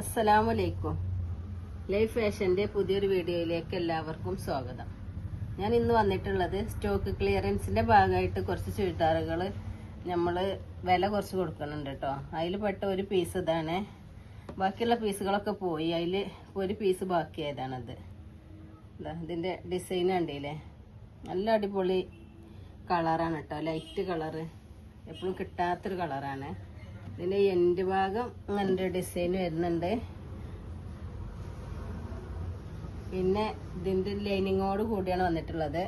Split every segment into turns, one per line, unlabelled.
അസ്സലാമലൈക്കും. ലൈഫ് ഫാഷന്റെ പുതിയൊരു വീഡിയോയിലേക്ക് എല്ലാവർക്കും സ്വാഗതം. ഞാൻ ഇന്ന് വന്നിട്ടുള്ളത് സ്റ്റോക്ക് ക്ലിയറൻസിന്റെ ഭാഗമായിട്ട് കുറച്ച് ചുരിദാറുകൾ നമ്മൾ വില കുറച്ച് കൊടുക്കുന്നുണ്ട് കേട്ടോ. അതിൽ പെട്ട ഒരു പീസ് ഇതാണ്. ബാക്കിയുള്ള പീസുകളൊക്കെ പോയി, അതിൽ ഒരു പീസ് ബാക്കിയായതാണത്. ഇതിന്റെ ഡിസൈൻ കണ്ടില്ലേ, നല്ല അടിപൊളി കളറാണ് കേട്ടോ. ലൈറ്റ് കളറ്, എപ്പോഴും കിട്ടാത്തൊരു കളറാണ്. ഇതിന്റെ എൻഡ് ഭാഗം അങ്ങനത്തെ ഡിസൈൻ വരുന്നുണ്ട്. പിന്നെ ഇതിന്റെ ലൈനിങ്ങോട് കൂടിയാണ് വന്നിട്ടുള്ളത്.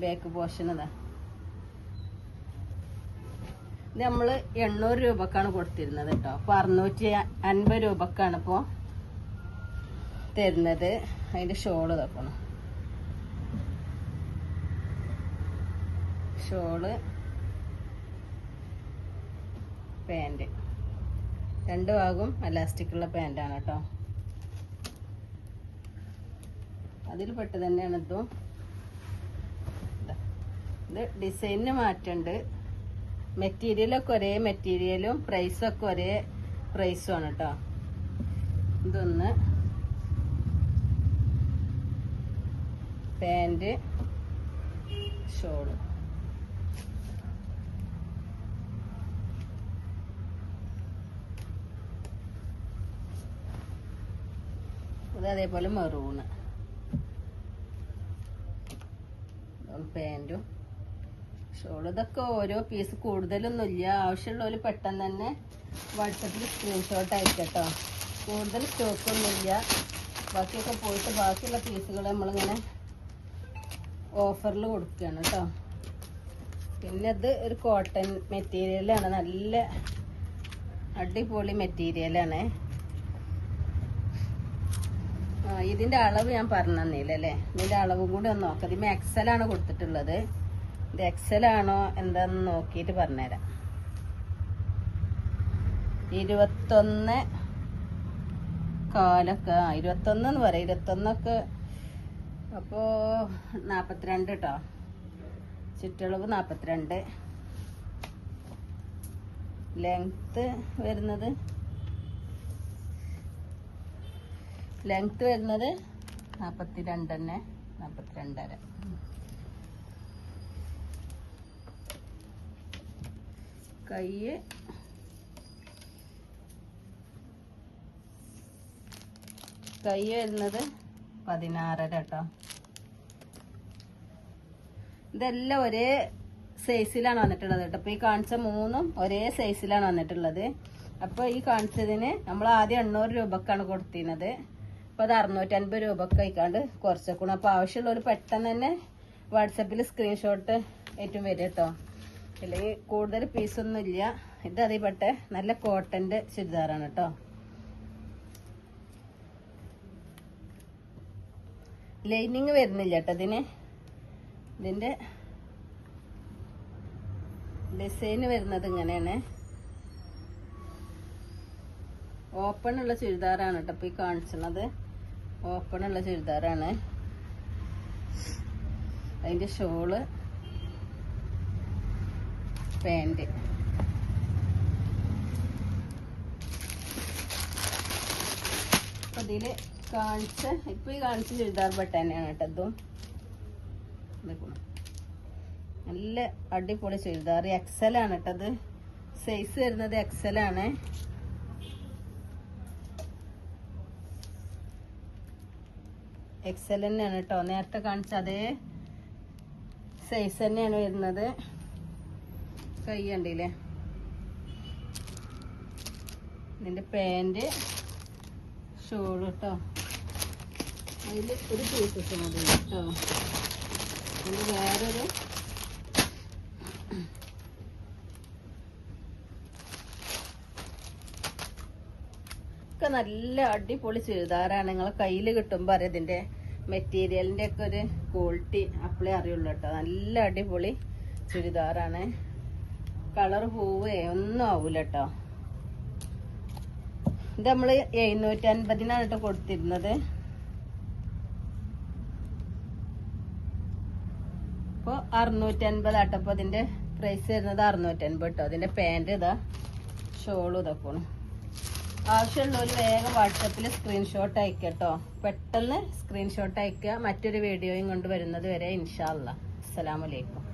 ബാക്ക് പോർഷൻ ഇതാ. ഇത് നമ്മള് 800 രൂപക്കാണ് കൊടുത്തിരുന്നത് കേട്ടോ. അപ്പൊ 650 രൂപക്കാണ് ഇപ്പോ തരുന്നത്. അതിന്റെ ഷോള് തക്കണം. ഷോള്, പാൻറ്, രണ്ട് ഭാഗവും അലാസ്റ്റിക്കുള്ള പാൻറ്റാണ് കേട്ടോ. അതിൽ പെട്ട് തന്നെയാണ് ഇതും. ഇത് ഡിസൈനിന് മാറ്റമുണ്ട്. മെറ്റീരിയലൊക്കെ ഒരേ മെറ്റീരിയലും പ്രൈസൊക്കെ ഒരേ പ്രൈസുമാണ് കേട്ടോ. ഇതൊന്ന് പാൻറ്, ഷോള്. ഇത് അതേപോലെ മെറൂണ് പാൻറ്റും ഷോൾ. ഇതൊക്കെ ഓരോ പീസ് കൂടുതലൊന്നുമില്ല. ആവശ്യമുള്ളവർ പെട്ടെന്ന് തന്നെ വാട്സപ്പിൽ സ്ക്രീൻഷോട്ട് അയക്കട്ടോ. കൂടുതൽ സ്റ്റോക്കൊന്നുമില്ല. ബാക്കിയൊക്കെ പോയിട്ട് ബാക്കിയുള്ള പീസുകൾ നമ്മളിങ്ങനെ ഓഫറിൽ കൊടുക്കുകയാണ് കേട്ടോ. പിന്നെ ഇത് ഒരു കോട്ടൺ മെറ്റീരിയലാണ്. നല്ല അടിപൊളി മെറ്റീരിയലാണ്. ഇതിന്റെ അളവ് ഞാൻ പറഞ്ഞു തന്നില്ലല്ലേ. ഇതിന്റെ അളവും കൂടി ഒന്ന് നോക്കാം. ഇതിന് എക്സൽ ആണ് കൊടുത്തിട്ടുള്ളത്. ഇത് എക്സൽ ആണോ എന്താന്ന് നോക്കിയിട്ട് പറഞ്ഞുതരാം. 21 കാലൊക്കെ 21 എന്ന് പറയാം. 21 അപ്പോ 42 കേട്ടോ. ചുറ്റളവ് 42. ലെങ്ത് വരുന്നത് 42 തന്നെ. 42.5. കൈ വരുന്നത് 16.5 കേട്ടോ. ഇതെല്ലാം ഒരേ സൈസിലാണ് വന്നിട്ടുള്ളത് കേട്ടോ. അപ്പൊ ഈ കാണിച്ച 3ഉം ഒരേ സൈസിലാണ് വന്നിട്ടുള്ളത്. അപ്പൊ ഈ കാണിച്ചതിന് നമ്മൾ ആദ്യം 800 രൂപക്കാണ് കൊടുത്തിരുന്നത്. അപ്പൊ അത് 650 രൂപക്ക് കഴിക്കാണ്ട് കുറച്ചേക്കണം. അപ്പൊ ആവശ്യമുള്ളവർ പെട്ടെന്ന് തന്നെ വാട്സപ്പിൽ സ്ക്രീൻഷോട്ട് ഏറ്റവും വരും കേട്ടോ. അല്ലെങ്കിൽ കൂടുതൽ പീസൊന്നും ഇല്ല. ഇത് അതേപെട്ട നല്ല കോട്ടന്റെ ചുരിദാറാണ് കേട്ടോ. ലൈനിങ് വരുന്നില്ല കേട്ടോ ഇതിന്. ഇതിന്റെ ഡിസൈൻ വരുന്നത് ഇങ്ങനെയാണ്. ഓപ്പൺ ഉള്ള ചുരിദാറാണ് കേട്ടോ. ഇപ്പൊ ഈ കാണിച്ചത് ഓപ്പൺ ഉള്ള ചുരിദാറാണ്. അതിന്റെ ഷോള്, പാൻറ്. അപ്പൊ ഇതില് ഇപ്പൊ ഈ കാണിച്ച ചുരിദാർ ബട്ടനെയാണ് കേട്ടോ. ഇതും നല്ല അടിപൊളി ചുരിദാർ. എക്സൽ ആണ് കേട്ടത്. സൈസ് വരുന്നത് എക്സൽ ആണ്. എക്സൽ തന്നെയാണ് കേട്ടോ. നേരത്തെ കാണിച്ച അതേ സൈസ് തന്നെയാണ് വരുന്നത്. കൈ കണ്ടില്ലേ. ഇതിന്റെ പാൻറ്, ഷോള് കേട്ടോ. അതിൽ ഒരു പീസസ് മതി കേട്ടോ. അതിൽ വേറൊരു നല്ല അടിപൊളി ചുരിദാറാണ്. നിങ്ങൾ കയ്യിൽ കിട്ടുമ്പോ അറിയാം ഇതിന്റെ മെറ്റീരിയലിന്റെ ഒക്കെ ഒരു ക്വാളിറ്റി അപ്പളേ അറിയുള്ളൂ കേട്ടോ. നല്ല അടിപൊളി ചുരിദാറാണ്. കളർ പോവേ ഒന്നും ആവൂല കേട്ടോ. ഇത് നമ്മള് 750 കേട്ടോ കൊടുത്തിരുന്നത്. ഇപ്പൊ 650 ആട്ടോ. അപ്പൊ അതിന്റെ പ്രൈസ് വരുന്നത് 650 കേട്ടോ. അതിന്റെ പാൻറ് ഇതാ, ഷോളും ഇതൊക്കെയാണ്. ആവശ്യമുള്ളവർ വേഗം വാട്സപ്പിൽ സ്ക്രീൻഷോട്ട് അയക്കട്ടോ. പെട്ടെന്ന് സ്ക്രീൻഷോട്ട് അയക്കുക. മറ്റൊരു വീഡിയോയും കൊണ്ട് വരുന്നത് വരെ ഇൻഷാ അല്ലാ. അസ്സലാമു അലൈക്കും.